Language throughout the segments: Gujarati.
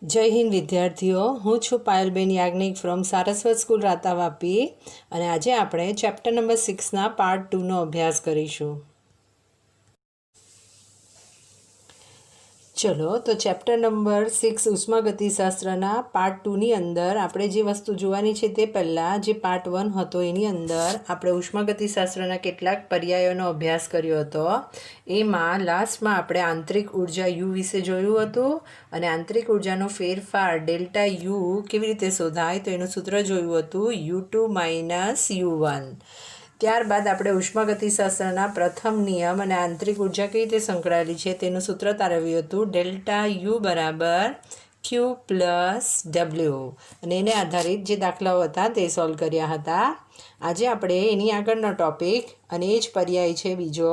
જય હિન્દ વિદ્યાર્થીઓ, હું છું પાયલબેન યાજ્ઞિક ફ્રોમ સારસ્વત સ્કૂલ રાતાવાપી અને આજે આપણે ચેપ્ટર નંબર 6ના પાર્ટ 2નો અભ્યાસ કરીશું. ચલો તો ચેપ્ટર નંબર 6 ઉષ્માગતિશાસ્ત્રના પાર્ટ 2ની અંદર આપણે જે વસ્તુ જોવાની છે તે પહેલાં જે પાર્ટ 1 હતો એની અંદર આપણે ઉષ્માગતિશાસ્ત્રના કેટલાક પર્યાયોનો અભ્યાસ કર્યો હતો. એમાં લાસ્ટમાં આપણે આંતરિક ઉર્જા યુ વિશે જોયું હતું અને આંતરિક ઉર્જાનો ફેરફાર ડેલ્ટા યુ કેવી રીતે શોધાય તો એનું સૂત્ર જોયું હતું U2 - U1. ત્યારબાદ આપણે ઉષ્માગતિશાસ્ત્રના પ્રથમ નિયમ અને આંતરિક ઉર્જા કઈ રીતે સંકળાયેલી છે તેનું સૂત્ર તારવ્યું હતું ડેલ્ટા યુ બરાબર Q + W અને એને આધારિત જે દાખલાઓ હતા તે સોલ્વ કર્યા હતા. આજે આપણે એની આગળનો ટોપિક અને એ જ પર્યાય છે બીજો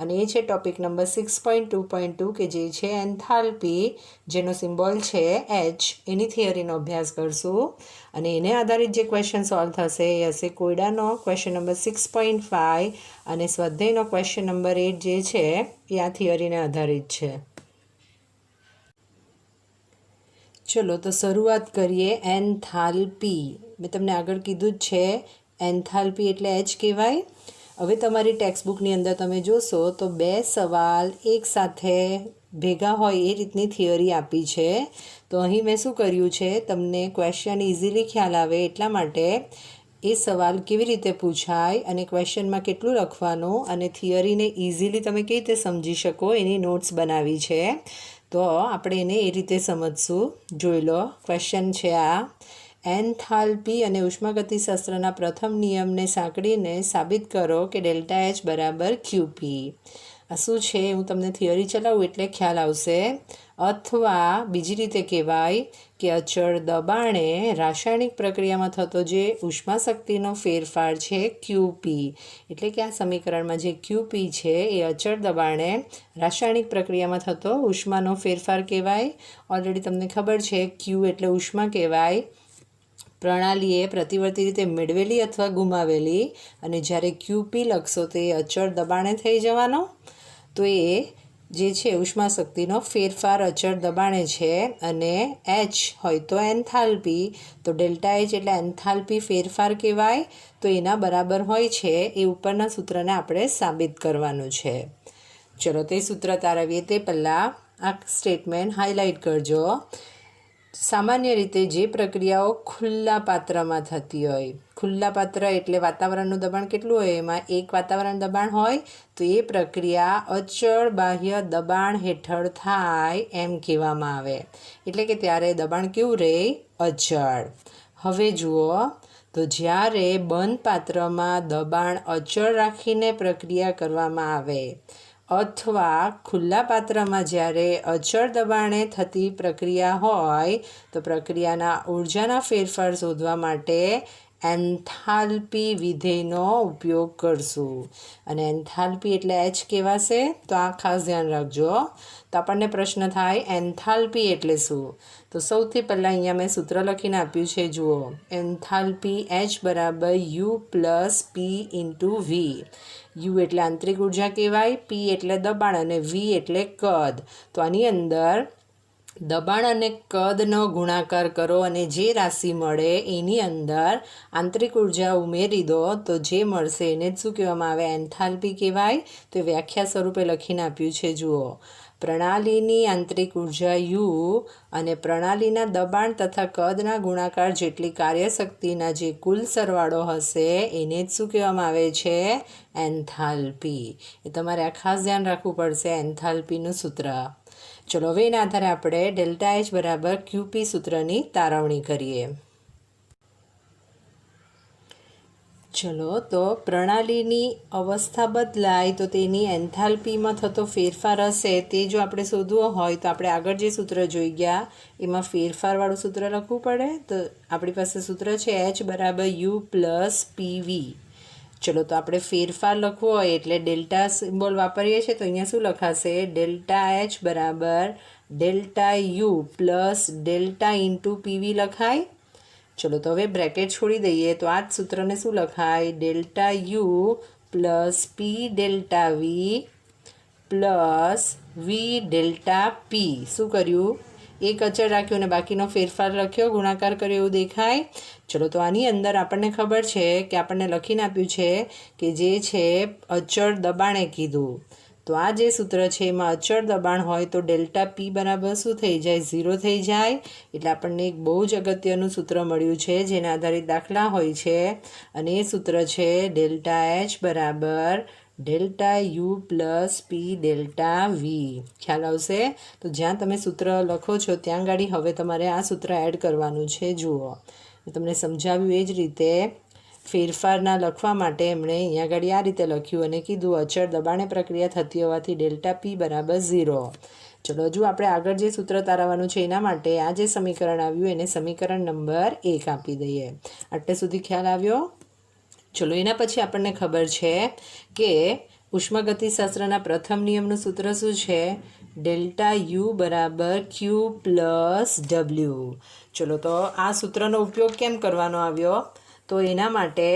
અને એ છે ટોપિક નંબર 6.2.2 કે જે છે એન્થાલ્પી, જેનો સિમ્બોલ છે H, એની થિયરીનો અભ્યાસ કરશું અને એને આધારિત જે ક્વેશ્ચન સોલ્વ થશે એ હશે કોયડાનો ક્વેશ્ચન નંબર 6.5 અને સ્વાધ્યાયનો ક્વેશ્ચન નંબર 8 જે છે એ આ થિયરીને આધારિત છે. ચલો તો શરૂઆત કરીએ એન્થાલ્પી. મેં તમને આગળ કીધું જ છે એન્થાલ્પી એટલે H કહેવાય. હવે તમારી ટેક્સ્ટબુકની અંદર તમે જોશો તો બે સવાલ એકસાથે ભેગા હોય એ રીતની થિયરી આપી છે. તો અહીં મેં શું કર્યું છે, તમને ક્વેશ્ચન ઇઝીલી ખ્યાલ આવે એટલા માટે એ સવાલ કેવી રીતે પૂછાય અને ક્વેશ્ચનમાં કેટલું લખવાનું અને થિયરીને ઇઝીલી તમે કેવી રીતે સમજી શકો એની નોટ્સ બનાવી છે. તો આપણે એને એ રીતે સમજશું. જોઈ લો, ક્વેશ્ચન છે આ: એન્થાલ્પી અને ઉષ્માગતિશાસ્ત્રના પ્રથમ નિયમને સાંકળીને સાબિત કરો કે ડેલ્ટા H બરાબર QP. આ શું છે હું તમને થિયરી ચલાવું એટલે ખ્યાલ આવશે. અથવા બીજી રીતે કહેવાય કે અચળ દબાણે રાસાયણિક પ્રક્રિયામાં થતો જે ઉષ્મા શક્તિનો ફેરફાર છે QP, એટલે કે આ સમીકરણમાં જે QP છે એ અચળ દબાણે રાસાયણિક પ્રક્રિયામાં થતો ઉષ્માનો ફેરફાર કહેવાય. ઓલરેડી તમને ખબર છે Q એટલે ઉષ્મા કહેવાય. પ્રણાલીએ પ્રતિવર્તી રીતે મેળવેલી અથવા ગુમાવેલી, અને જ્યારે QP લખશો તો એ અચળ દબાણે થઈ જવાનો. તો એ જે છે ઉષ્મા શક્તિનો ફેરફાર અચળ દબાણે છે અને H હોય તો એન્થાલ્પી, તો ડેલ્ટા H એટલે એન્થાલ્પી ફેરફાર કહેવાય. તો એના બરાબર હોય છે એ ઉપરના સૂત્રને આપણે સાબિત કરવાનું છે. ચલો તે સૂત્ર તારવીએ તે પહેલાં આ સ્ટેટમેન્ટ હાઇલાઇટ કરજો. સામાન્ય રીતે જે પ્રક્રિયાઓ ખુલ્લા પાત્રમાં થતી હોય, ખુલ્લા પાત્ર એટલે વાતાવરણનું દબાણ કેટલું હોય, એમાં એક વાતાવરણ દબાણ હોય, તો એ પ્રક્રિયા અચળ બાહ્ય દબાણ હેઠળ થાય એમ કહેવામાં આવે. એટલે કે ત્યારે દબાણ કેવું રહે? અચળ. હવે જુઓ તો જ્યારે બંધ પાત્રમાં દબાણ અચળ રાખીને પ્રક્રિયા કરવામાં આવે અથવા ખુલ્લા પાત્રમાં જ્યારે અચળ દબાણે થતી પ્રક્રિયા હોય તો પ્રક્રિયાના ઉર્જાના ફેરફાર શોધવા માટે એન્થાલ્પી વિધેયનો ઉપયોગ કરશું. અને એન્થાલ્પી એટલે H કહેવાશે. તો આ ખાસ ધ્યાન રાખજો. તો આપણને પ્રશ્ન થાય એન્થાલ્પી એટલે શું? તો સૌથી પહેલાં અહીંયા મેં સૂત્ર લખીને આપ્યું છે, જુઓ. એન્થાલ્પી H બરાબર U + P × V. U એટલે આંતરિક ઉર્જા કહેવાય, P એટલે દબાણ અને V એટલે કદ. તો આની અંદર દબાણ અને કદનો ગુણાકાર કરો અને જે રાશિ મળે એની અંદર આંતરિક ઉર્જા ઉમેરી દો તો જે મળશે એને જ શું કહેવામાં આવે? એન્થાલ્પી કહેવાય. તો વ્યાખ્યા સ્વરૂપે લખીને આપ્યું છે, જુઓ. પ્રણાલીની આંતરિક ઉર્જા U અને પ્રણાલીના દબાણ તથા કદના ગુણાકાર જેટલી કાર્યશક્તિના જે કુલ સરવાળો હશે એને જ શું કહેવામાં આવે છે? એન્થાલ્પી. એ તમારે આ ખાસ ધ્યાન રાખવું પડશે, એન્થાલ્પીનું સૂત્ર. ચલો હવે એના આધારે આપણે ડેલ્ટા H બરાબર QP સૂત્રની તારવણી કરીએ. ચલો તો પ્રણાલીની અવસ્થા બદલાય તો તેની એન્થાલ્પીમાં થતો ફેરફાર હશે તે જો આપણે શોધવો હોય તો આપણે આગળ જે સૂત્ર જોઈ ગયા એમાં ફેરફારવાળું સૂત્ર લખવું પડે. તો આપણી પાસે સૂત્ર છે H બરાબર U + PV. ચલો તો આપણે ફેરફાર લખવો હોય એટલે ડેલ્ટા સિમ્બોલ વાપરીએ છીએ, તો અહીંયા શું લખાશે? ડેલ્ટા H બરાબર ડેલ્ટા U + ડેલ્ટા × PV લખાય. ચલો તો હવે બ્રેકેટ છોડી દઈએ તો આ જ સૂત્રને શું લખાય? Delta U + P delta V + V delta P. શું કર્યું? એક અચળ રાખ્યો અને બાકીનો ફેરફાર લખ્યો, ગુણાકાર કર્યો એવું દેખાય. ચલો તો આની અંદર આપણને ખબર છે કે આપણને લખીને આપ્યું છે કે જે છે અચળ દબાણે કીધું. તો આ જે સૂત્ર છે એમાં અચળ દબાણ હોય તો ડેલ્ટા પી બરાબર શું થઈ જાય? 0 થઈ જાય. એટલે આપણને એક બહુ જ અગત્યનું સૂત્ર મળ્યું છે જેના આધારિત દાખલા હોય છે, અને એ સૂત્ર છે ડેલ્ટા એચ બરાબર delta U plus P delta V. ખ્યાલ આવશે? તો જ્યાં તમે સૂત્ર લખો છો ત્યાં ગાડી હવે તમારે આ સૂત્ર એડ કરવાનું છે. જુઓ, તમને સમજાવ્યું એ જ રીતે ફેરફારના લખવા માટે એમણે અહીંયા આગળ આ રીતે લખ્યું અને કીધું અચળ દબાણે પ્રક્રિયા થતી હોવાથી ડેલ્ટા પી બરાબર 0. ચલો હજુ આપણે આગળ જે સૂત્ર તારવવાનું છે એના માટે આ જે સમીકરણ આવ્યું એને સમીકરણ નંબર 1 આપી દઈએ. આટલે સુધી ખ્યાલ આવ્યો? ચલો એના પછી આપણને ખબર છે કે ઉષ્માગતિશાસ્ત્રના પ્રથમ નિયમનું સૂત્ર શું છે? ડેલ્ટા યુ બરાબર ક્યુ પ્લસ ડબલ્યુ. ચલો તો આ સૂત્રનો ઉપયોગ કેમ કરવાનો આવ્યો? તો એના માટે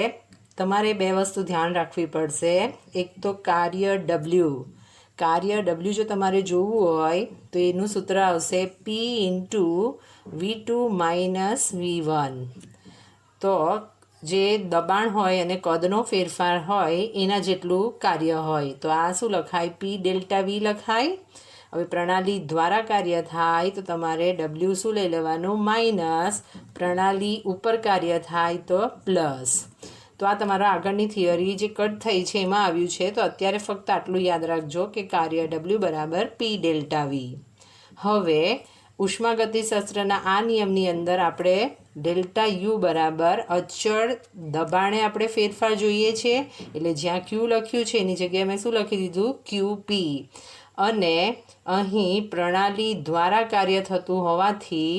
તમારે બે વસ્તુ ધ્યાન રાખવી પડશે. એક તો કાર્ય ડબલ્યુ જો તમારે જોવું હોય તો એનું સૂત્ર આવશે પી ઇન્ટુ V2 માઇનસ V1. તો જે દબાણ હોય અને કદનો ફેરફાર હોય એના જેટલું કાર્ય હોય તો આ શું લખાય? પી ડેલ્ટા વી લખાય. હવે પ્રણાલી દ્વારા કાર્ય થાય તો તમારે ડબલ્યુ શું લઈ લેવાનું? માઇનસ. પ્રણાલી ઉપર કાર્ય થાય તો પ્લસ. તો આ તમારા આગળની થિયરી જે કટ થઈ છે એમાં આવ્યું છે. તો અત્યારે ફક્ત આટલું યાદ રાખજો કે કાર્ય ડબલ્યુ બરાબર પી ડેલ્ટા વી. હવે ઉષ્માગતિશાસ્ત્રના આ નિયમની અંદર આપણે ડેલ્ટા યુ બરાબર અચળ દબાણે આપણે ફેરફાર જોઈએ છે. એટલે જ્યાં ક્યુ લખ્યું છે એની જગ્યાએ મેં શું લખી દીધું? ક્યુ પી. અને અહીં પ્રણાલી દ્વારા કાર્ય થતું હોવાથી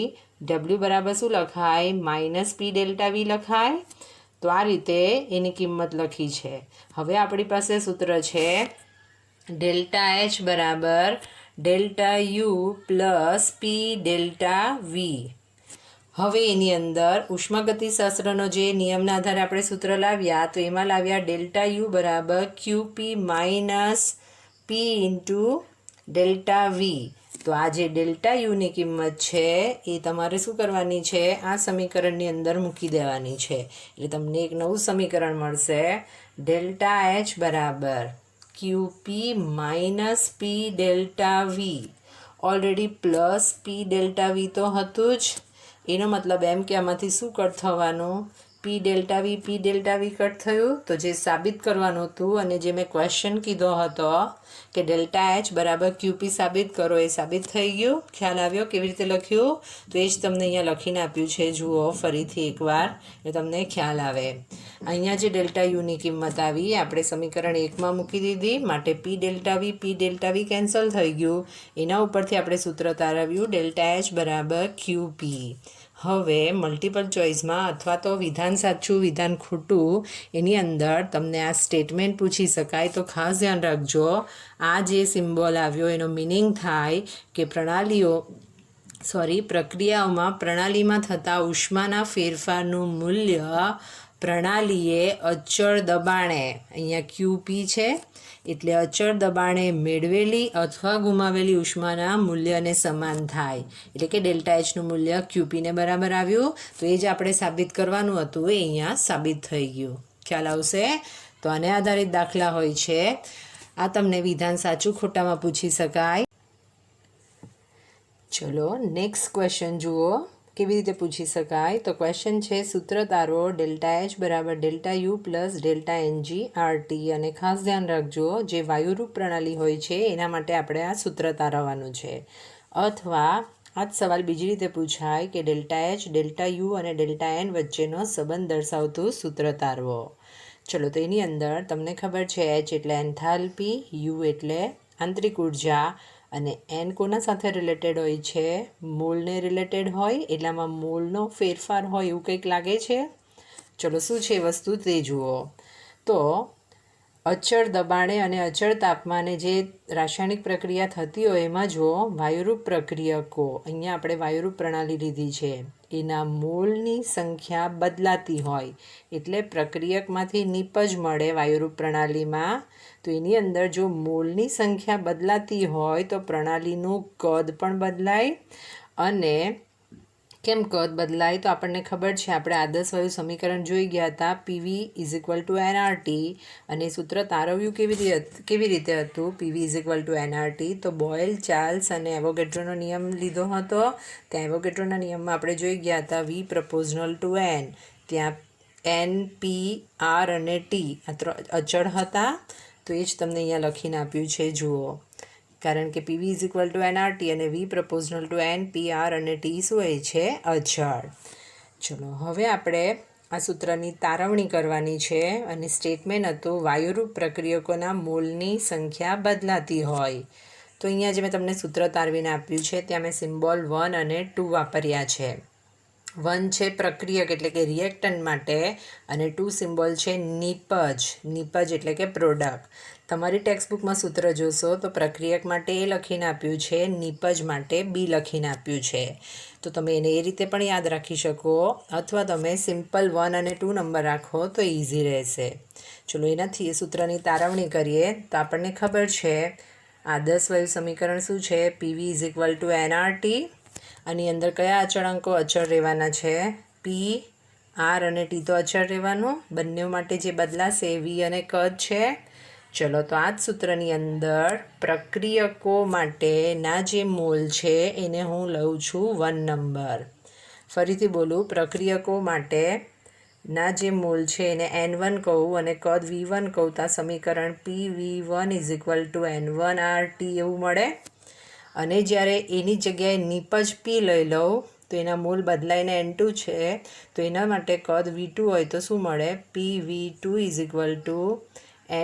ડબલ્યુ બરાબર શું લખાય? માઇનસ પી ડેલ્ટા વી લખાય. તો આ રીતે એની કિંમત લખી છે. હવે આપણી પાસે સૂત્ર છે ડેલ્ટા એચ બરાબર delta U plus P delta V. હવે એની અંદર ઉષ્માગતિશાસ્ત્રનો જે નિયમના આધારે આપણે સૂત્ર લાવ્યા તો એમાં લાવ્યા ડેલ્ટા યુ બરાબર Q P minus P into delta V. તો આ જે ડેલ્ટા યુની કિંમત છે એ તમારે શું કરવાની છે? આ સમીકરણની અંદર મૂકી દેવાની છે. એટલે તમને એક નવું સમીકરણ મળશે. ડેલ્ટા એચ બરાબર Q P minus P delta V. Already plus P delta V તો હતું જ. એનો મતલબ એમ કે આમાંથી શું કટ થવાનું? પી ડેલ્ટા વી કટ થયું. તો જે સાબિત કરવાનું હતું અને જે મેં ક્વેશ્ચન કીધો હતો કે ડેલ્ટા એચ બરાબર ક્યુપી સાબિત કરો એ સાબિત થઈ ગયું. ખ્યાલ આવ્યો કેવી રીતે લખ્યું? તો એ જ તમને અહીંયા લખીને આપ્યું છે. જુઓ ફરીથી એકવાર એટલે તમને ખ્યાલ આવે. અહીંયા જે ડેલ્ટા યુની કિંમત આવી આપણે સમીકરણ 1માં મૂકી દીધી. માટે પી ડેલ્ટા વી કેન્સલ થઈ ગયું. એના ઉપરથી આપણે સૂત્ર તારવ્યું ડેલ્ટા એચ બરાબર ક્યુપી. હવે મલ્ટિપલ ચોઇસમાં અથવા તો વિધાન સાચું વિધાન ખોટું એની અંદર તમને આ સ્ટેટમેન્ટ પૂછી શકાય. તો ખાસ ધ્યાન રાખજો આ જે સિમ્બોલ આવ્યો એનો મિનિંગ થાય કે પ્રક્રિયાઓમાં પ્રણાલીમાં થતા ઉષ્માના ફેરફારનું મૂલ્ય પ્રણાલીએ અચળ દબાણે, અહીંયા ક્યુપી છે એટલે અચળ દબાણે મેળવેલી અથવા ગુમાવેલી ઉષ્માના મૂલ્યને સમાન થાય. એટલે કે ડેલ્ટા એચનું મૂલ્ય ક્યુપીને બરાબર આવ્યું. તો એ જ આપણે સાબિત કરવાનું હતું એ અહીંયા સાબિત થઈ ગયું. ખ્યાલ આવશે? તો આને આધારિત દાખલા હોય છે. આ તમને વિધાન સાચું ખોટામાં પૂછી શકાય. ચલો નેક્સ્ટ ક્વેશ્ચન જુઓ કેવી રીતે પૂછી શકાય. તો ક્વેશ્ચન છે સૂત્ર તારો ડેલ્ટા એચ બરાબર delta U plus delta NG RT. અને ખાસ ધ્યાન રાખજો જે વાયુરૂપ પ્રણાલી હોય છે એના માટે આપણે આ સૂત્ર તારવવાનું છે. અથવા આ જ સવાલ બીજી રીતે પૂછાય કે ડેલ્ટા એચ ડેલ્ટા યુ અને ડેલ્ટા એન વચ્ચેનો સંબંધ દર્શાવતું સૂત્ર તારવો. ચલો તો એની અંદર તમને ખબર છે એચ એટલે એન્થાલ્પી, યુ એટલે આંતરિક ઉર્જા અને એન કોના સાથે રિલેટેડ હોય છે? મોલને રિલેટેડ હોય. એટલામાં મોલનો ફેરફાર હોય એવું કંઈક લાગે છે. ચલો શું છે વસ્તુ તે જુઓ. તો અચળ દબાણે અને અચળ તાપમાને જે રાસાયણિક પ્રક્રિયા થતી હોય એમાં જો વાયુરૂપ પ્રક્રિયકો, અહીંયા આપણે વાયુરૂપ પ્રણાલી લીધી છે, એના મોલની સંખ્યા બદલાતી હોય એટલે પ્રક્રિયકમાંથી નીપજ મળે વાયુરૂપ પ્રણાલીમાં. તો એની અંદર જો મોલની સંખ્યા બદલાતી હોય તો પ્રણાલીનું કદ પણ બદલાય અને કેમ કદ બદલાય તો આપણને ખબર છે, આપણે આદર્શ વાયુ સમીકરણ જોઈ ગયા હતા, PV is equal to NRT, અને સૂત્ર તારવ્યું કેવી રીતે હતું, PV is equal to NRT. તો બોયલ, ચાર્લ્સ અને એવોગેડ્રોનો નિયમ લીધો હતો. ત્યાં એવોગેડ્રોના નિયમમાં આપણે જોઈ ગયા હતા વી પ્રપોઝનલ ટુ એન. ત્યાં એન, પી, આર અને ટી આ અચળ હતા. તો એ જ તમને અહીંયા લખીને આપ્યું છે, જુઓ. કારણ કે PV is equal to NRT અને V proportional to N, P, R અને ટી શું હોય છે, અચળ. ચલો હવે આપણે આ સૂત્રની તારવણી કરવાની છે, અને સ્ટેટમેન્ટ હતું વાયુરૂપ પ્રક્રિયકોના મોલની સંખ્યા બદલાતી હોય. તો અહીંયા જે મેં તમને સૂત્ર તારવીને આપ્યું છે, ત્યાં મેં સિમ્બોલ 1 અને 2 વાપર્યા છે. 1 છે પ્રક્રિયક એટલે કે રિએક્ટન્ટ માટે, અને 2 સિમ્બોલ છે નિપજ. નિપજ એટલે કે પ્રોડક્ટ. તમારી ટેક્સ્ટબુકમાં સૂત્ર જોશો તો પ્રક્રિયક માટે એ લખીને આપ્યું છે, નિપજ માટે બી લખીને આપ્યું છે. તો તમે એને એ રીતે પણ યાદ રાખી શકો, અથવા તમે સિમ્પલ 1 અને 2 નંબર રાખો તો ઇઝી રહેશે. ચલો એનાથી સૂત્રની તારવણી કરીએ તો આપણને ખબર છે આદર્શ વાયુ સમીકરણ શું છે, PV is equal to NRT. આની અંદર કયા અચળાંકો અચળ રહેવાના છે, પી, આર અને ટી તો અચળ રહેવાનું. બંને માટે જે બદલાશે વી અને કદ છે. ચલો તો આ જ સૂત્રની અંદર પ્રક્રિયકો માટેના જે મોલ છે એને હું લઉં છું 1 નંબર. ફરીથી બોલું, પ્રક્રિયકો માટેના જે મોલ છે એને N1 કહું અને કદ V1 કહું. તો આ સમીકરણ PV1 is equal two N1RT એવું મળે. અને જ્યારે એની જગ્યાએ નિપજ પી લઈ લઉં તો એના મોલ બદલાઈને N2 છે, તો એના માટે કદ V2 હોય તો શું મળે, PV2 is equal two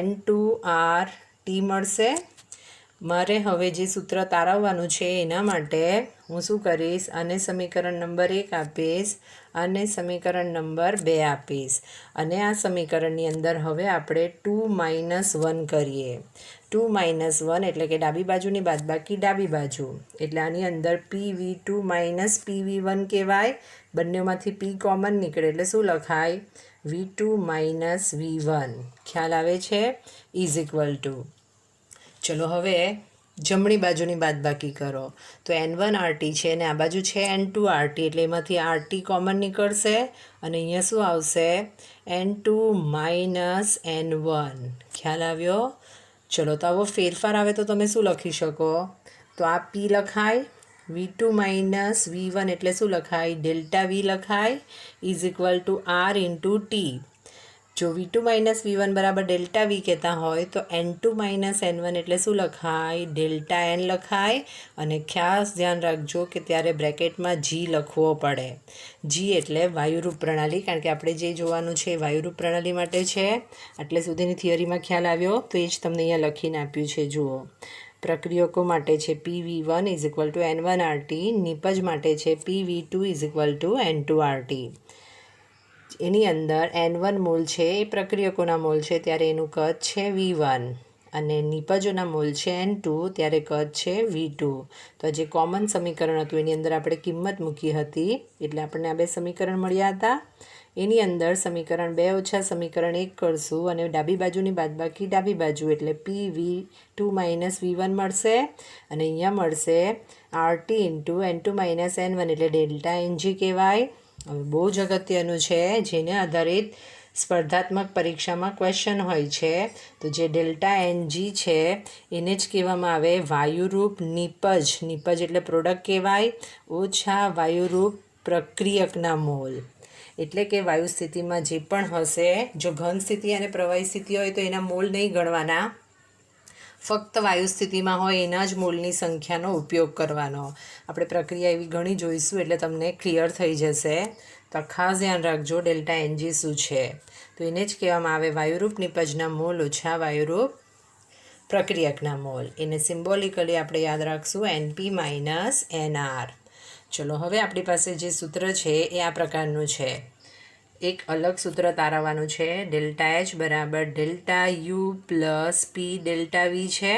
N2RT મળશે. મારે હવે જે સૂત્ર તારવવાનું છે એના માટે હું શું કરીશ, આને સમીકરણ નંબર 1 આપીશ, અને સમીકરણ નંબર 2 આપીશ. અને આ સમીકરણની અંદર હવે આપણે 2 - 1 કરીએ. 2 - 1 એટલે કે ડાબી બાજુની બાદબાકી ડાબી બાજુ, એટલે આની અંદર PV2 - PV1 કહેવાય. બંનેમાંથી P કોમન નીકળે એટલે શું લખાય, V2 - V1. ખ્યાલ આવે છે, ઇઝ ઇક્વલ ટુ. ચલો હવે જમણી બાજુની બાદબાકી કરો તો N1RT છે અને આ બાજુ છે N2RT, એટલે એમાંથી RT કોમન નીકળશે અને અહીંયા શું આવશે, N2 - N1. ખ્યાલ આવ્યો. ચલો તો આવો ફેરફાર આવે તો તમે શું લખી શકો, તો આ P લખાય, V2 - V1 એટલે શું લખાય, ડેલ્ટા V લખાય, is equal two R into T. જો V2 - V1 બરાબર ડેલ્ટા V કહેતા હોય તો N2 - N1 એટલે શું લખાય, ડેલ્ટા N લખાય. અને ખાસ ધ્યાન રાખજો કે ત્યારે બ્રેકેટમાં G લખવો પડે. G એટલે વાયુરૂપ પ્રણાલી, કારણ કે આપણે જે જોવાનું છે એ વાયુરૂપ પ્રણાલી માટે છે. આટલે સુધીની થિયરીમાં ખ્યાલ આવ્યો તો એ જ તમને અહીંયા લખીને આપ્યું છે, જુઓ. પ્રક્રિયકો માટે છે PV1 is equal two N1RT, નિપજ માટે છે PV2 is equal two N2RT. એની અંદર N1 મોલ છે એ પ્રક્રિયકોના મોલ છે, ત્યારે એનું કદ છે V1, અને નિપજોના મોલ છે N2, ત્યારે કદ છે V2. તો જે કોમન સમીકરણ હતું એની અંદર આપણે કિંમત મૂકી હતી, એટલે આપણને આ બે સમીકરણ મળ્યા હતા. એની અંદર સમીકરણ 2 ઓછા સમીકરણ 1 કરશું અને ડાબી બાજુની બાદબાકી ડાબી બાજુ, એટલે PV2 - V1 મળશે. અને અહીંયા મળશે RT ઇન્ટુ N2 - N1 એટલે ડેલ્ટા NG કહેવાય. હવે બહુ જ અગત્યનું છે, જેને આધારિત સ્પર્ધાત્મક પરીક્ષામાં ક્વેશ્ચન હોય છે. તો જે ડેલ્ટા NG છે એને જ કહેવામાં આવે વાયુરૂપ નિપજ. નિપજ એટલે પ્રોડક્ટ કહેવાય, ઓછા વાયુરૂપ પ્રક્રિયકના મોલ. એટલે કે વાયુ સ્થિતિમાં જે પણ હશે, જો ઘન સ્થિતિ અને પ્રવાહી સ્થિતિ હોય તો એના મોલ નહીં ગણવાના, ફક્ત વાયુ સ્થિતિમાં હોય એના જ મોલની સંખ્યાનો ઉપયોગ કરવાનો. આપણે પ્રક્રિયા એવી ઘણી જોઈશું એટલે તમને ક્લિયર થઈ જશે. તો ખાસ ધ્યાન રાખજો ડેલ્ટા NG શું છે. તો એને જ કહેવામાં આવે વાયુરૂપ નિપજના મોલ ઓછા વાયુરૂપ પ્રક્રિયકના મોલ. એને સિમ્બોલિકલી આપણે યાદ રાખશું NP - NR. ચલો હવે આપણી પાસે જે સૂત્ર છે એ આ પ્રકારનું છે. એક અલગ સૂત્ર તારવવાનું છે, ડેલ્ટા H બરાબર delta U plus P delta V છે.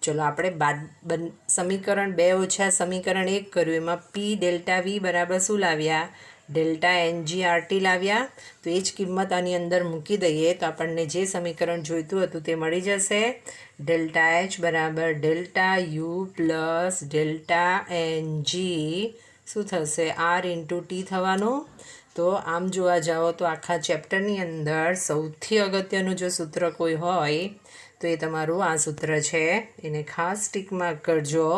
ચલો આપણે સમીકરણ 2 ઓછા સમીકરણ 1 કર્યું, એમાં P ડેલ્ટા V બરાબર શું લાવ્યા, ડેલ્ટા NGRT લાવ્યા. તો એ જ કિંમત આની અંદર મૂકી દઈએ તો આપણને જે સમીકરણ જોઈતું હતું તે મળી જશે. ડેલ્ટા એચ બરાબર delta U plus delta N G શું થશે આર ઇન્ટુ ટી થવાનું. તો આમ જોવા જાઓ તો આખા ચેપ્ટરની અંદર સૌથી અગત્યનું જો સૂત્ર કોઈ હોય તો એ તમારું આ સૂત્ર છે. એને ખાસ ટીક માર્ક કરજો.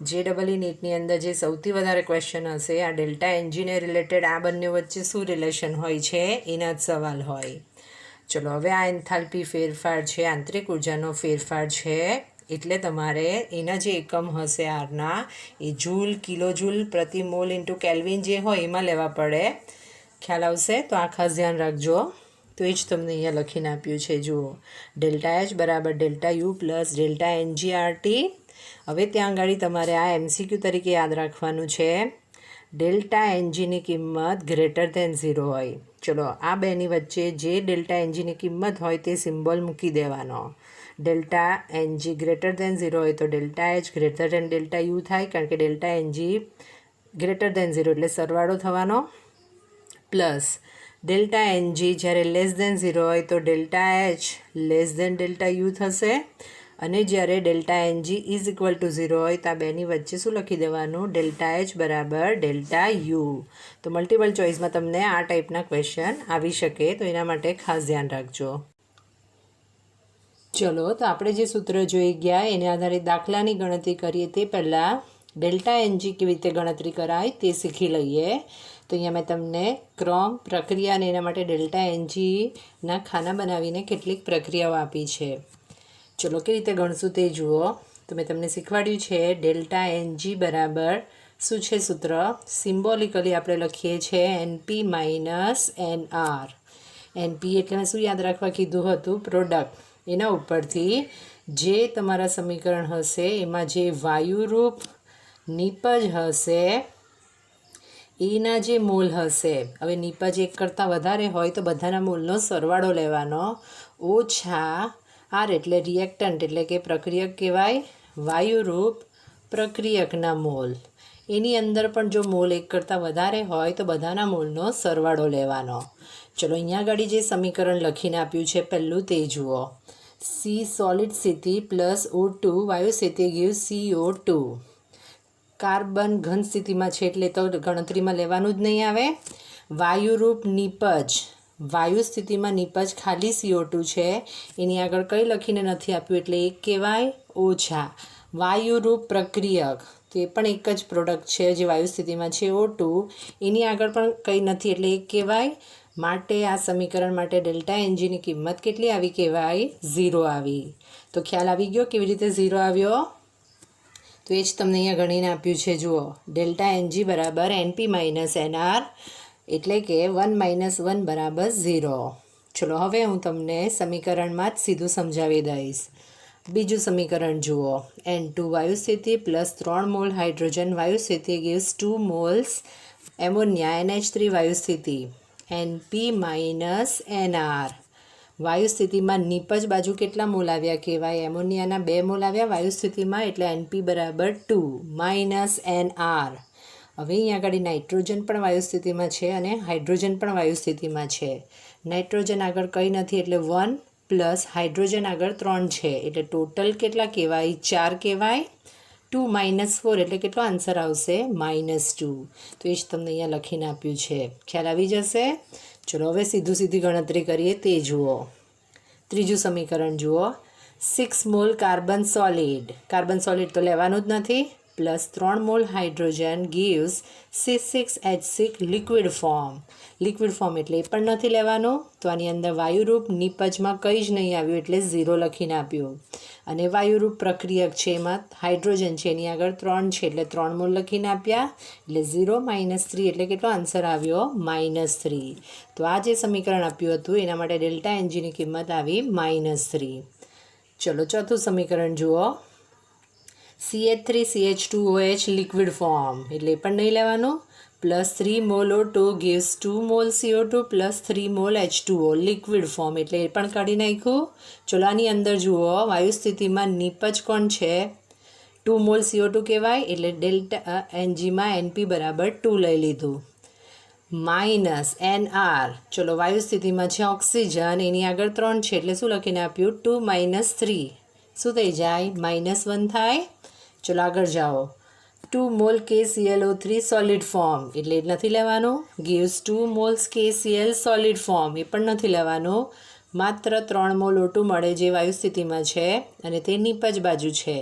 JEE નીટની અંદર જે સૌથી વધારે ક્વેશ્ચન હશે આ ડેલ્ટા એનજીને રિલેટેડ આ બંને વચ્ચે શું રિલેશન હોય છે એના જ સવાલ હોય. ચલો હવે આ એન્થાલ્પી ફેરફાર છે, આંતરિક ઉર્જાનો ફેરફાર છે, એટલે તમારે એના જે એકમ હશે આરના એ જૂલ, કિલો જૂલ, પ્રતિ મોલ ઇન્ટુ કેલ્વિન જે હોય એમાં લેવા પડે. ખ્યાલ આવશે? તો આ ખાસ ધ્યાન રાખજો. તો એ જ તમને અહીંયા લખીને આપ્યું છે. જુઓ, ડેલ્ટા એચ બરાબર delta U plus delta NG RT. હવે ત્યાં આગળ તમારે આ MCQ તરીકે યાદ રાખવાનું છે. ડેલ્ટા એનજીની કિંમત ગ્રેટર ધેન 0 હોય. ચલો આ બેની વચ્ચે જે ડેલ્ટા એનજીની કિંમત હોય તે સિમ્બોલ મૂકી દેવાનો. ડેલ્ટા એનજી ગ્રેટર ધેન 0 હોય તો delta H greater than delta U થાય, કારણ કે ડેલ્ટા એનજી ગ્રેટર ધેન 0 એટલે સરવાળો થવાનો. પ્લસ ડેલ્ટા એનજી જ્યારે લેસ ધેન 0 હોય તો delta H less than delta U થશે. અને જ્યારે delta NG is equal to 0 હોય તો આ બેની વચ્ચે શું લખી દેવાનું? ડેલ્ટા એચ બરાબર ડેલ્ટા યુ. તો મલ્ટિપલ ચોઇસમાં તમને આ ટાઈપના ક્વેશ્ચન આવી શકે, તો એના માટે ખાસ ધ્યાન રાખજો. ચલો તો આપણે જે સૂત્ર જોઈ ગયા એને આધારે દાખલાની ગણતરી કરીએ તે પહેલાં ડેલ્ટા એનજી કેવી રીતે ગણતરી કરાય તે શીખી લઈએ. તો અહીંયા મેં તમને ક્રમ, પ્રક્રિયા અને એના માટે ડેલ્ટા એનજીના ખાના બનાવીને કેટલીક પ્રક્રિયાઓ આપી છે. ચલો કેવી રીતે ગણશું તે જુઓ. તો મેં તમને શીખવાડ્યું છે ડેલ્ટા એનજી બરાબર શું છે સૂત્ર? સિમ્બોલિકલી આપણે લખીએ છીએ NP માઇનસ NR. NP એટલે શું યાદ રાખવા કીધું હતું? પ્રોડક્ટ. એના ઉપરથી જે તમારા સમીકરણ હશે એમાં જે વાયુરૂપ નિપજ હશે એના જે મોલ હશે, હવે નિપજ 1 કરતાં વધારે હોય તો બધાના મોલનો સરવાળો લેવાનો, ઓછા આર એટલે રિએક્ટન્ટ એટલે કે પ્રક્રિયક કહેવાય, વાયુરૂપ પ્રક્રિયકના મોલ. એની અંદર પણ જો મોલ 1 કરતાં વધારે હોય તો બધાના મોલનો સરવાળો લેવાનો. ચલો અહીંયા આગળ જે સમીકરણ લખીને આપ્યું છે પહેલું તે જુઓ. C સોલિડ સ્થિતિ પ્લસ O2 વાયુ સ્થિતિ ગીવ CO2. કાર્બન ઘન સ્થિતિમાં છે એટલે તો ગણતરીમાં લેવાનું જ નહીં આવે. વાયુરૂપ નિપજ, વાયુ સ્થિતિમાં નિપજ ખાલી CO2 છે, એની આગળ કંઈ લખીને નથી આપ્યું એટલે 1 કહેવાય, ઓછા વાયુરૂપ પ્રક્રિયક તો એ પણ એક જ પ્રોડક્ટ છે જે વાયુ સ્થિતિમાં છે O2, એની આગળ પણ કંઈ નથી એટલે 1 કહેવાય. માટે આ સમીકરણ માટે ડેલ્ટા એનજીની કિંમત કેટલી આવી કહેવાય? 0 આવી. તો ખ્યાલ આવી ગયો કેવી રીતે 0 આવ્યો? તો એ જ તમને અહીંયા ગણીને આપ્યું છે. જુઓ, ડેલ્ટા એનજી બરાબર NP માઇનસ NR એટલે કે 1 માઇનસ 1 બરાબર 0. ચલો હવે હું તમને સમીકરણમાં જ સીધું સમજાવી દઈશ. બીજું સમીકરણ જુઓ. N2 વાયુ સ્થિતિ પ્લસ 3 મોલ હાઇડ્રોજન વાયુ સ્થિતિ gives 2 મોલ્સ એમોનિયા NH3 વાયુ સ્થિતિ NP માઇનસ NR. વાયુ સ્થિતિમાં નિપજ બાજુ કેટલા મોલ આવ્યા કહેવાય? એમોનિયાના 2 મોલ આવ્યા વાયુ સ્થિતિમાં એટલે NP બરાબર 2 માઇનસ NR. હવે અહીંયા આગળ નાઇટ્રોજન પણ વાયુ સ્થિતિમાં છે અને હાઇડ્રોજન પણ વાયુ સ્થિતિમાં છે. નાઇટ્રોજન આગળ કંઈ નથી એટલે 1 પ્લસ હાઇડ્રોજન આગળ 3 છે એટલે ટોટલ કેટલા કહેવાય? 4 કહેવાય. 2 માઇનસ 4 એટલે કેટલો આન્સર આવશે? -2. તો એ જ તમને અહીંયા લખીને આપ્યું છે. ખ્યાલ આવી જશે? ચલો હવે સીધી ગણતરી કરીએ તે જુઓ. ત્રીજું સમીકરણ જુઓ. 6 મોલ કાર્બન સોલિડ તો લેવાનું જ નથી, plus 3 mall hydrogen gives C6H6 liquid form એટલે એ પણ નથી લેવાનું. તો આની અંદર વાયુરૂપ નિપજમાં કંઈ જ નહીં આવ્યું એટલે 0 લખીને આપ્યું. અને વાયુરૂપ પ્રક્રિયક છે એમાં હાઇડ્રોજન છે એની આગળ 3 છે એટલે 3 મોલ લખીને આપ્યા એટલે 0 -3 એટલે કેટલો આન્સર આવ્યો? -3. તો આ જે સમીકરણ આપ્યું હતું એના માટે ડેલ્ટા એનજીની કિંમત આવી -3. ચલો ચોથું સમીકરણ જુઓ. CH3CH2OH લિક્વિડ ફોર્મ એટલે એ પણ નહીં લેવાનું. Plus 3 mall O2 gives 2 mall CO2 plus 3 mall H2O liquid form એટલે એ પણ કાઢી નાખ્યું. ચલો આની અંદર જુઓ, વાયુ સ્થિતિમાં નિપજ કોણ છે? 2 મોલ CO2 કહેવાય એટલે ડેલ્ટા એનજીમાં NP બરાબર 2 લઈ લીધું. માઇનસ NR, ચલો વાયુ સ્થિતિમાં છે ઓક્સિજન એની આગળ 3 છે એટલે શું લખીને આપ્યું? 2 - 3 શું થઈ જાય? -1 થાય. ચલો આગળ જાઓ. 2 મોલ KClO3 સોલિડ ફોર્મ એટલે એ નથી લેવાનું. gives 2 moles KCl solid form એ પણ નથી લેવાનું. માત્ર 3 મોલ O2 મળે જે વાયુ સ્થિતિમાં છે અને તે નીપજ બાજુ છે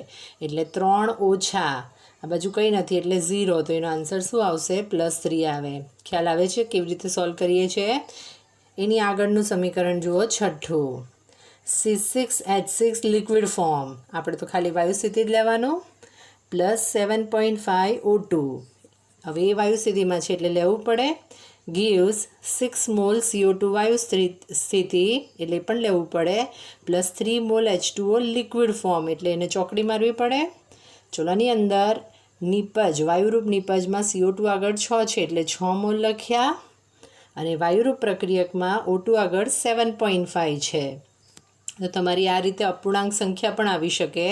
એટલે 3 ઓછા આ બાજુ કંઈ નથી એટલે 0, તો એનો આન્સર શું આવશે? +3 આવે. ખ્યાલ આવે છે કેવી રીતે સોલ્વ કરીએ છીએ? એની આગળનું સમીકરણ જુઓ, છઠ્ઠું. C6H6 લિક્વિડ ફોર્મ આપણે તો ખાલી વાયુ સ્થિતિ જ લેવાનું. +7.5 O2 હવે એ વાયુ સ્થિતિમાં છે એટલે લેવું પડે. gives 6 મોલ CO2 વાયુ સ્થિતિ એટલે પણ લેવું પડે. +3 મોલ H2O લિક્વિડ ફોર્મ એટલે એને ચોકડી મારવી પડે. ચોલાની અંદર નિપજ વાયુરૂપ નિપજમાં CO2 આગળ 6 છે એટલે 6 મોલ લખ્યા અને વાયુરૂપ પ્રક્રિયકમાં O2 આગળ 7.5 છે. તો તમારી આ રીતે અપૂર્ણાંક સંખ્યા પણ આવી શકે.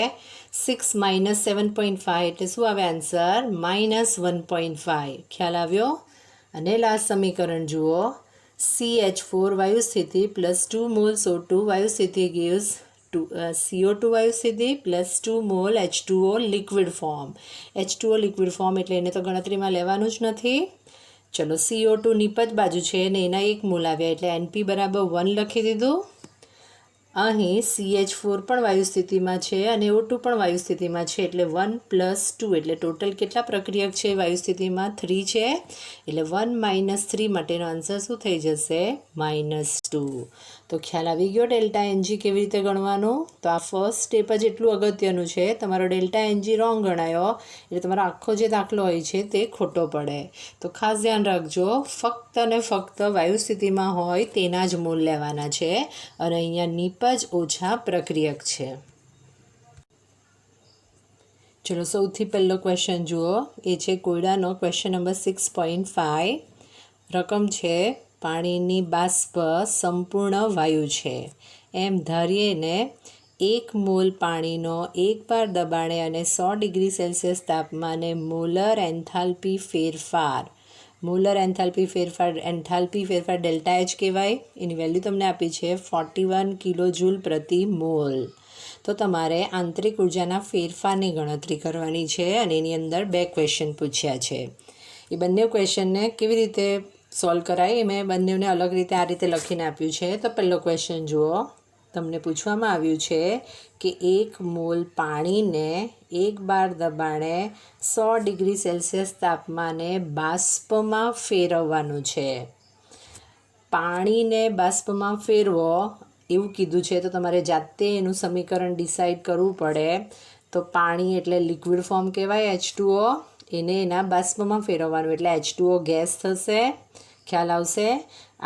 6 - 7.5 એટલે શું આવે આન્સર? -1.5. ખ્યાલ આવ્યો? અને લાસ્ટ સમીકરણ જુઓ. CH4 વાયુ સ્થિતિ +2 મોલ્સ O2 વાયુ સ્થિતિ gives CO2 વાયુ સ્થિતિ +2 mall H2O liquid form. H2O liquid form એટલે એને તો ગણતરીમાં લેવાનું જ નથી. ચલો CO2 નિપજ બાજુ છે ને એના 1 મોલ આવ્યા એટલે NP = 1 લખી દીધું. અહીં CH4 પણ વાયુ સ્થિતિમાં છે અને O2 પણ વાયુ સ્થિતિમાં છે એટલે 1 + 2 એટલે ટોટલ કેટલા પ્રક્રિયક છે વાયુ સ્થિતિમાં? 3 છે એટલે 1 - 3 માટેનો આન્સર શું થઈ જશે? -2. તો ખ્યાલ આવી ગયો ΔNG કેવી રીતે ગણવાનું? તો આ ફર્સ્ટ સ્ટેપ જ એટલું અગત્યનું છે. તમારો ΔNG રોંગ ગણાયો એટલે તમારો આખો જે દાખલો હોય છે તે ખોટો પડે. તો ખાસ ધ્યાન રાખજો, ફક્ત ને ફક્ત વાયુ સ્થિતિમાં હોય તેના જ મોલ લેવાના છે અને અહીંયા નિપજ ઓછા પ્રક્રિયક છે. ચલો સૌથી પહેલો ક્વેશ્ચન જુઓ. એ છે કોયડાનો ક્વેશ્ચન નંબર 6.5. રકમ છે પાણીની બાષ્પ સંપૂર્ણ વાયુ છે એમ ધારીને 1 મોલ પાણીનો 1 બાર દબાણે અને 100 ડિગ્રી સેલ્સિયસ તાપમાને મોલર એન્થાલ્પી ફેરફાર ΔH કહેવાય. એની વેલ્યુ તમને આપી છે 41 કિલોજૂલ પ્રતિ મોલ. તો તમારે આંતરિક ઉર્જાના ફેરફારની ગણતરી કરવાની છે અને એની અંદર 2 ક્વેશ્ચન પૂછ્યા છે. એ બંને ક્વેશ્ચનને કેવી રીતે સોલ્વ કરાય એ મેં બંનેને અલગ રીતે આ રીતે લખીને આપ્યું છે. તો પહેલો ક્વેશ્ચન જુઓ. તમને પૂછવામાં આવ્યું છે કે 1 મોલ પાણીને 1 બાર દબાણે 100 ડિગ્રી સેલ્સિયસ તાપમાને બાષ્પમાં ફેરવવાનું છે. પાણીને બાષ્પમાં ફેરવો એવું કીધું છે તો તમારે જાતે એનું સમીકરણ ડિસાઈડ કરવું પડે. તો પાણી એટલે લિક્વિડ ફોર્મ કહેવાય H2O, એને એના બાષ્પમાં ફેરવવાનું એટલે H2O ગેસ થશે. ખ્યાલ આવશે?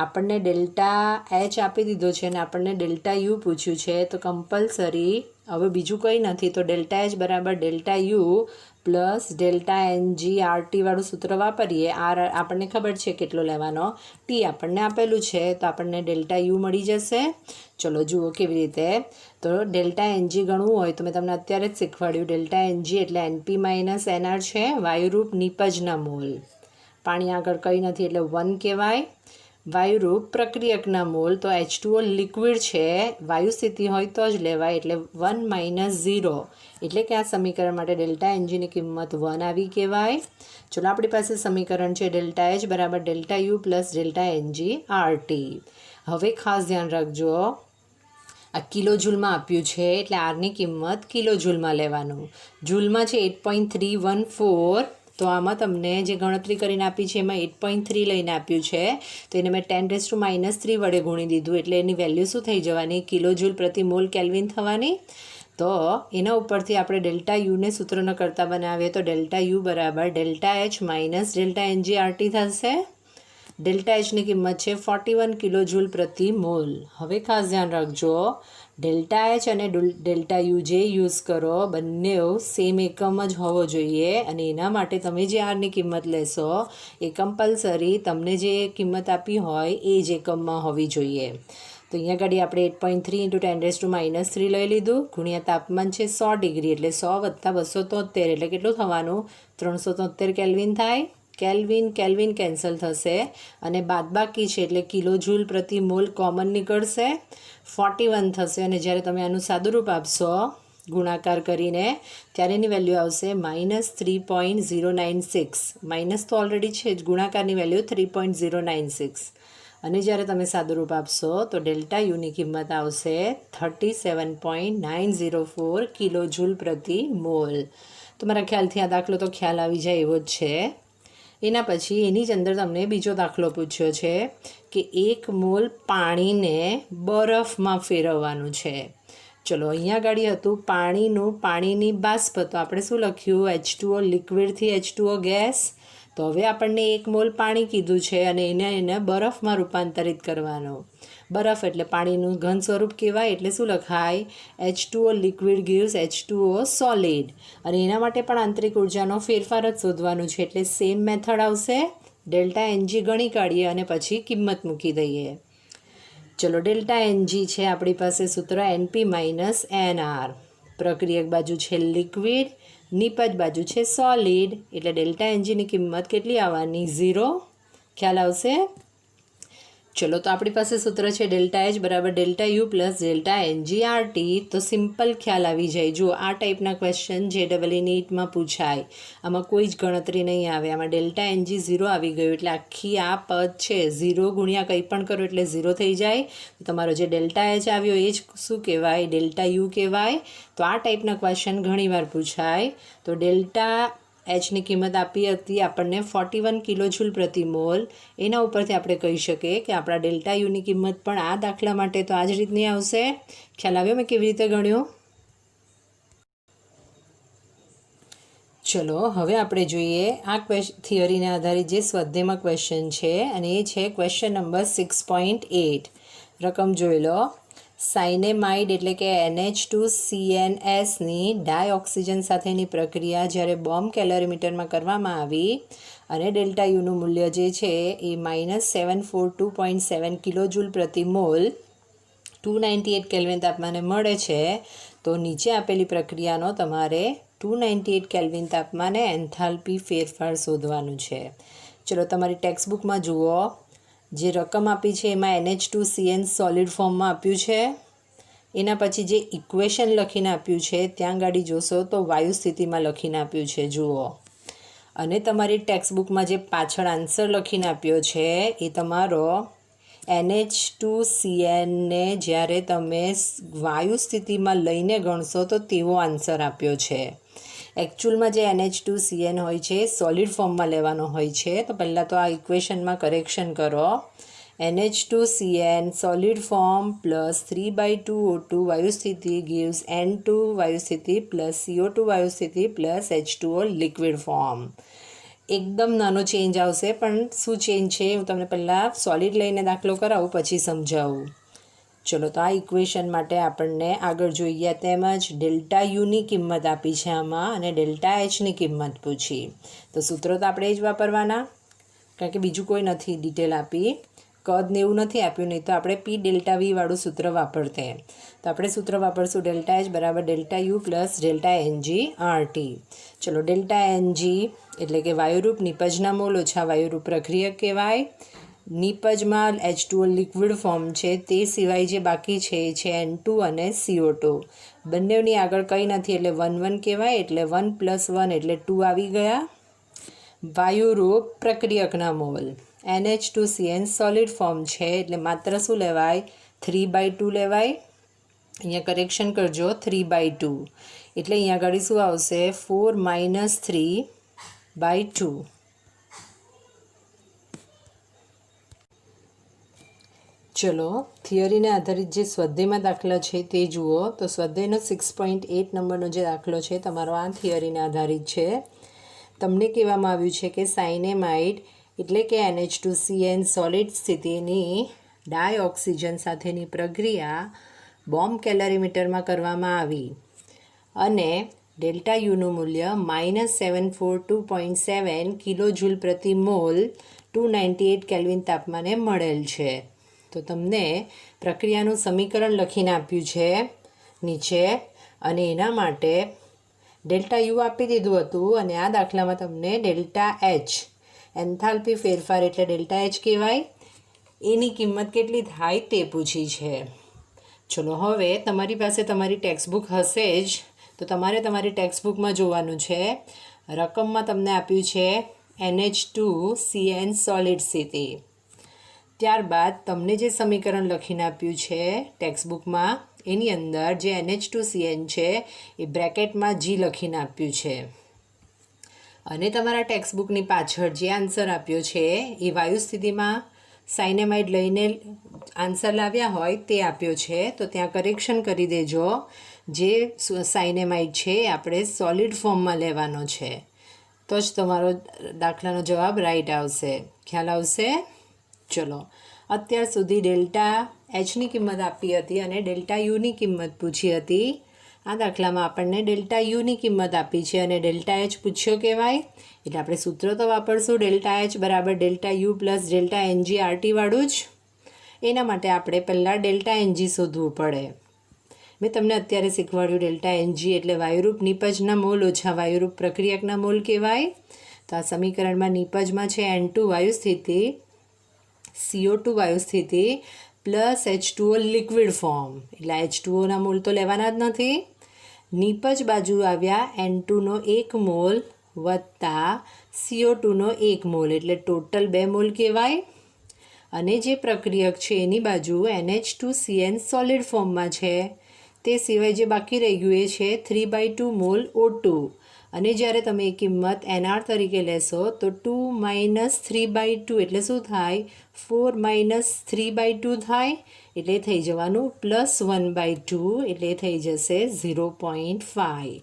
આપણને ΔH આપી દીધો છે અને આપણને ΔU પૂછ્યું છે તો કમ્પલસરી હવે બીજું કંઈ નથી તો ΔH = ΔU plus ΔNG RT વાળું સૂત્ર વાપરીએ. આપણને ખબર છે કેટલો લેવાનો, T આપણને આપેલું છે તો આપણને ΔU મળી જશે. ચલો જુઓ કેવી રીતે. તો ΔNG ગણવું હોય તો મેં તમને અત્યારે જ શીખવાડ્યું. ΔNG એટલે NP - NR છે, વાયુરૂપ નિપજના મોલ. પાણી આગળ કંઈ નથી એટલે 1 કહેવાય. વાયુરૂપ પ્રક્રિયકના મોલ તો H2O લિક્વિડ છે, વાયુ સ્થિતિ હોય તો જ લેવાય એટલે 1 - 0 એટલે કે આ સમીકરણ માટે ΔNGની કિંમત 1 આવી કહેવાય. ચલો આપણી પાસે સમીકરણ છે ΔH = ΔU plus ΔNG RT. હવે ખાસ ધ્યાન રાખજો, આ કિલોજૂલમાં આપ્યું છે એટલે આરની કિંમત કિલોજૂલમાં લેવાનું. જૂલમાં છે 8.314. તો આમાં તમને જે ગણતરી કરીને આપી છે એમાં 8.3 લઈને આપ્યું છે તો એને મેં 10⁻³ વડે ગુણી દીધું એટલે એની વેલ્યુ શું થઈ જવાની? કિલોજૂલ પ્રતિ મોલ કેલ્વિન થવાની. તો એના ઉપરથી આપણે ΔUને સૂત્રનો કરતા બનાવીએ તો ΔU = ΔH - ΔNG RT થશે. ΔHની કિંમત છે 41 કિલોજૂલ પ્રતિ મોલ. હવે ખાસ ધ્યાન રાખજો, ΔH અને ΔU જે યુઝ કરો બંને સેમ એકમ જ હોવો જોઈએ અને એના માટે તમે જે આરની કિંમત લેશો એ કમ્પલસરી તમને જે કિંમત આપી હોય એ જ એકમમાં હોવી જોઈએ. તો અહીંયા આગળ આપણે 8.3 × 10⁻³ લઈ લીધું. ગુણ્યા તાપમાન છે 100 ડિગ્રી એટલે 100 + 273 એટલે કેટલું થવાનું? 373 કેલ્વિન થાય. કેલ્વિન કેન્સલ થશે અને બાદબાકી છે એટલે કિલોજૂલ પ્રતિ મોલ કોમન નીકળશે. 41 થશે અને જ્યારે તમે આનું સાદુરૂપ આપશો ગુણાકાર કરીને, ત્યારે એની વેલ્યુ આવશે -3.096. માઇનસ તો ઓલરેડી છે જ, ગુણાકારની વેલ્યુ 3.096. અને જ્યારે તમે સાદુરૂપ આપશો તો ડેલ્ટા યુની કિંમત આવશે 37.904 કિલો જૂલ પ્રતિ મોલ. તમારા ખ્યાલથી આ દાખલો તો ખ્યાલ આવી જાય એવો જ છે. એના પછી એની જ અંદર તમને બીજો દાખલો પૂછ્યો છે કે 1 મોલ પાણીને બરફમાં ફેરવવાનું છે. ચલો, અહીંયા આગળ હતું પાણીની બાષ્પ, તો આપણે શું લખ્યું? H2O લિક્વિડથી H2O gas. તો હવે આપણને 1 મોલ પાણી કીધું છે અને એને બરફમાં રૂપાંતરિત કરવાનું. બરફ એટલે પાણીનું ઘન સ્વરૂપ કહેવાય, એટલે શું લખાય? H2O liquid gives H2O solid. અને એના માટે પણ આંતરિક ઉર્જાનો ફેરફાર જ શોધવાનું છે, એટલે સેમ મેથડ આવશે. ડેલ્ટા એનજી ગણી કાઢીએ અને પછી કિંમત મૂકી દઈએ. ચલો, ડેલ્ટા એનજી છે આપણી પાસે સૂત્ર NP - NR. પ્રક્રિયક બાજુ છે લિક્વિડ, નિપજ બાજુ છે સોલિડ, એટલે ડેલ્ટા એનજીની કિંમત કેટલી આવવાની? 0. ખ્યાલ આવશે? ચલો, તો આપણી પાસે સૂત્ર છે ડેલ્ટા એચ બરાબર delta U plus delta NG RT. તો સિમ્પલ ખ્યાલ આવી જાય. જો આ ટાઈપના ક્વેશ્ચન JEE નીટમાં પૂછાય, આમાં કોઈ જ ગણતરી નહીં આવે. આમાં ડેલ્ટા એનજી 0 આવી ગયું એટલે આખી આ પદ છે 0 ગુણ્યા કંઈ પણ કરો એટલે 0 થઈ જાય. તો તમારો જે ડેલ્ટા એચ આવ્યો એ જ શું કહેવાય? ડેલ્ટા યુ કહેવાય. તો આ ટાઈપના ક્વેશ્ચન ઘણીવાર પૂછાય. તો ડેલ્ટા એચની કિંમત આપી હતી આપણને 41 કિલો જૂલ પ્રતિ મોલ. એના ઉપરથી આપણે કહી શકીએ કે આપણા ડેલ્ટા યુની કિંમત પણ આ દાખલા માટે તો આ જ રીતની આવશે. ખ્યાલ આવ્યો મેં કેવી રીતે ગણ્યું? ચલો, હવે આપણે જોઈએ આ થિયરીને આધારિત જે સ્વાધ્યાયમાં ક્વેશ્ચન છે, અને એ છે ક્વેશ્ચન નંબર 6.8. રકમ જોઈ લો. સાયનેમાઇડ એટલે કે NH2CNSની ડાયઓક્સિજન સાથેની પ્રક્રિયા જ્યારે બોમ્બ કેલરીમીટરમાં કરવામાં આવી અને ડેલ્ટા યુનું મૂલ્ય જે છે એ -742.7 કિલો જૂલ પ્રતિ મોલ 298 કેલ્વિન તાપમાને મળે છે. તો નીચે આપેલી પ્રક્રિયાનો તમારે 298 કેલ્વિન તાપમાને એન્થાલ્પી ફેરફાર શોધવાનું છે. ચલો, તમારી ટેક્સ્ટબુકમાં જુઓ. જે રકમ આપી છે એમાં NH2CN સોલિડ ફોર્મમાં આપ્યું છે. એના પછી જે ઇક્વેશન લખીને આપ્યું છે ત્યાં ગાડી જોશો તો વાયુ સ્થિતિમાં લખીને આપ્યું છે, જુઓ. અને તમારી ટેક્સ્ટબુકમાં જે પાછળ આન્સર લખીને આપ્યો છે એ તમારો NH2CNને જ્યારે તમે વાયુ સ્થિતિમાં લઈને ગણશો તો તેવો આન્સર આપ્યો છે. એકચ્યુઅલમાં જે NH2CN હોય છે સોલિડ ફોર્મમાં લેવાનો હોય છે. તો પહેલાં તો આ ઇક્વેશનમાં કરેક્શન કરો. NH2CN solid form plus 3/2 O2 વાયુ સ્થિતિ gives N2 વાયુ સ્થિતિ પ્લસ CO2 વાયુ સ્થિતિ પ્લસ H2O લિક્વિડ ફોર્મ. એકદમ નાનો ચેન્જ આવશે, પણ શું ચેન્જ છે હું તમને પહેલાં સોલિડ લઈને દાખલો કરાવું પછી સમજાવું. ચલો, તો આ ઇક્વેશન માટે આપણને આગળ જોઈએ તેમજ ડેલ્ટા યુની કિંમત આપી છે આમાં અને ડેલ્ટા એચની કિંમત પૂછી. તો સૂત્રો તો આપણે જ વાપરવાના, કારણ કે બીજું કોઈ નથી ડિટેલ આપી. કદ ને એવું નથી આપ્યું, નહીં તો આપણે P ડેલ્ટા V વાળું સૂત્ર વાપરતે. તો આપણે સૂત્ર વાપરશું ડેલ્ટા એચ બરાબર delta U plus delta NG RT. ચલો, ડેલ્ટા એનજી એટલે કે વાયુરૂપ નિપજના મોલ ઓછા વાયુરૂપ પ્રક્રિયક કહેવાય. નિપજમાં H2O લિક્વિડ ફોર્મ છે, તે સિવાય જે બાકી છે એ છે N2 અને CO2. બંનેની આગળ કંઈ નથી એટલે 1 કહેવાય, એટલે 1 + 1 એટલે 2 આવી ગયા. વાયુરૂપ પ્રક્રિયકના મોલ NH2CN સોલિડ ફોર્મ છે એટલે માત્ર શું લેવાય? 3/2 લેવાય. અહીંયા કરેક્શન કરજો, 3/2 એટલે અહીંયા આગળ શું આવશે? 4 - 3/2. ચલો, થિયરીને આધારિત જે સ્વાધ્યાયમાં દાખલા છે તે જુઓ. તો સ્વાધ્યાયનો 6.8 નંબરનો જે દાખલો છે તમારો આ થિયરીને આધારિત છે. તમને કહેવામાં આવ્યું છે કે સાયનેમાઇડ એટલે કે NH2CN સોલિડ સ્થિતિની ડાયઓક્સિજન સાથેની પ્રક્રિયા બોમ્બ કેલરીમીટરમાં કરવામાં આવી અને ડેલ્ટા યુનું મૂલ્ય -742.7 કિલો જૂલ પ્રતિ મોલ 298 કેલ્વિન તાપમાને મળેલ છે. તો તમને પ્રક્રિયાનું સમીકરણ લખીને આપ્યું છે નીચે, અને એના માટે ડેલ્ટા યુ આપી દીધું હતું અને આ દાખલામાં તમને ડેલ્ટા એચ એન્થાલ્પી ફેરફાર એટલે ડેલ્ટા એચ કહેવાય, એની કિંમત કેટલી થાય તે પૂછી છે. ચલો, હવે તમારી પાસે તમારી ટેક્સ્ટબુક હશે જ, તો તમારે તમારી ટેક્સ્ટ બુકમાં જોવાનું છે. રકમમાં તમને આપ્યું છે NH2CN સોલિડ સ્થિતિ. ત્યારબાદ તમને જે સમીકરણ લખીને આપ્યું છે ટેક્સ્ટ બુકમાં એની અંદર જે NH2CN છે એ બ્રેકેટમાં G લખીને આપ્યું છે. અને તમારા ટેક્સ્ટ બુકની પાછળ જે આન્સર આપ્યો છે એ વાયુ સ્થિતિમાં સાયનેમાઇડ લઈને આન્સર લાવ્યા હોય તે આપ્યો છે. તો ત્યાં કરેક્શન કરી દેજો. જે સાયનેમાઇડ છે એ આપણે સોલિડ ફોર્મમાં લેવાનો છે, તો જ તમારો દાખલાનો જવાબ રાઈટ આવશે. ખ્યાલ આવશે? ચલો, અત્યાર સુધી ડેલ્ટા એચની કિંમત આપી હતી અને ડેલ્ટા યુની કિંમત પૂછી હતી. આ દાખલામાં આપણને ડેલ્ટા યુની કિંમત આપી છે અને ડેલ્ટા એચ પૂછ્યો કહેવાય. એટલે આપણે સૂત્ર તો વાપરશું ડેલ્ટા એચ બરાબર delta U plus delta NG RT વાળું જ. એના માટે આપણે પહેલાં ડેલ્ટા એનજી શોધવું પડે. મેં તમને અત્યારે શીખવાડ્યું ડેલ્ટા એનજી એટલે વાયુરૂપ નિપજના મોલ ઓછા વાયુરૂપ પ્રક્રિયકના મોલ કહેવાય. તો આ સમીકરણમાં નિપજમાં છે N2 વાયુ સ્થિતિ, CO2 વાયુ સ્થિતિ પ્લસ H2O લિક્વિડ ફોર્મ. એટલે H2Oના મોલ તો લેવાના જ નથી. નિપજ બાજુ આવ્યા N2નો 1 મોલ વત્તા CO2નો 1 મોલ એટલે ટોટલ 2 મોલ કહેવાય. અને જે પ્રક્રિયક છે એની બાજુ NH2CN સોલિડ ફોર્મમાં છે. તે સિવાય જે બાકી રહી ગયું એ છે 3/2 મોલ O2. અને જ્યારે તમે એ કિંમત NR તરીકે લેશો તો 2 - 3/2 એટલે શું થાય? 4 - 3/2 થાય. એટલે થઈ જવાનું +1/2 એટલે થઈ જશે 0.5.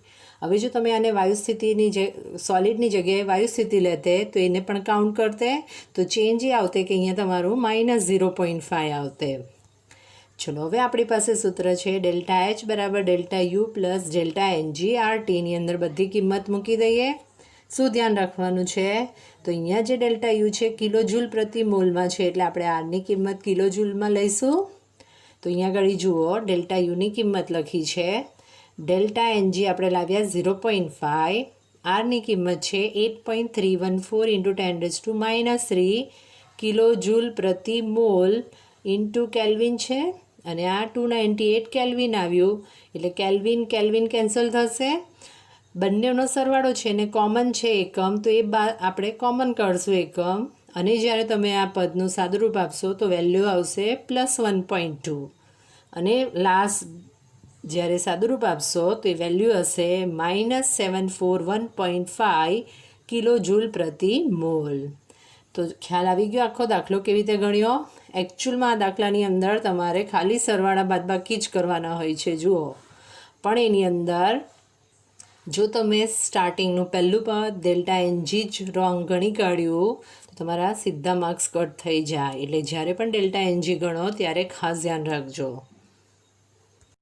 હવે જો તમે આને વાયુ સ્થિતિની સોલિડની જગ્યાએ વાયુ સ્થિતિ લેતે તો એને પણ કાઉન્ટ કરતે તો ચેન્જ એ આવતે કે અહીંયા તમારું -0.5 આવતે. ચલો, હવે આપણી પાસે સૂત્ર છે ડેલ્ટા એચ બરાબર delta U plus delta NG આરટીની અંદર બધી કિંમત મૂકી દઈએ. શું ધ્યાન રાખવાનું છે? તો અહીંયા જે ડેલ્ટા યુ છે કિલો જૂલ પ્રતિ મોલમાં છે એટલે આપણે આરની કિંમત કિલો જૂલમાં લઈશું. તો અહીંયા આગળ જુઓ ડેલ્ટા યુની કિંમત લખી છે. ડેલ્ટા એનજી આપણે લાવ્યા 0.5. આરની કિંમત છે 8.314 × 10⁻³ કિલો જૂલ પ્રતિ મોલ ઇન્ટુ કેલ્વિન છે. અને આ 298 કેલ્વિન આવ્યું એટલે કેલ્વિન કેન્સલ થશે. બંનેનો સરવાળો છે ને કોમન છે એકમ, તો એ આપણે કોમન કાઢશું એકમ. અને જ્યારે તમે આ પદનું સાદુરૂપ આપશો તો વેલ્યુ આવશે +1.2. અને લાસ્ટ જ્યારે સાદુરૂપ આપશો તો એ વેલ્યુ હશે -741.5 કિલો જૂલ પ્રતિ મોલ. તો ખ્યાલ આવી ગયો આખો દાખલો કેવી રીતે ગણ્યો? એકચ્યુઅલમાં આ દાખલાની અંદર તમારે ખાલી સરવાળા બાદબાકી જ કરવાના હોય છે જુઓ. પણ એની અંદર જો તમે સ્ટાર્ટિંગનું પહેલું પદ ડેલ્ટા એનજી જ રોંગ ગણી કાઢ્યું તો તમારા સીધા માર્ક્સ કટ થઈ જાય. એટલે જ્યારે પણ ડેલ્ટા એનજી ગણો ત્યારે ખાસ ધ્યાન રાખજો.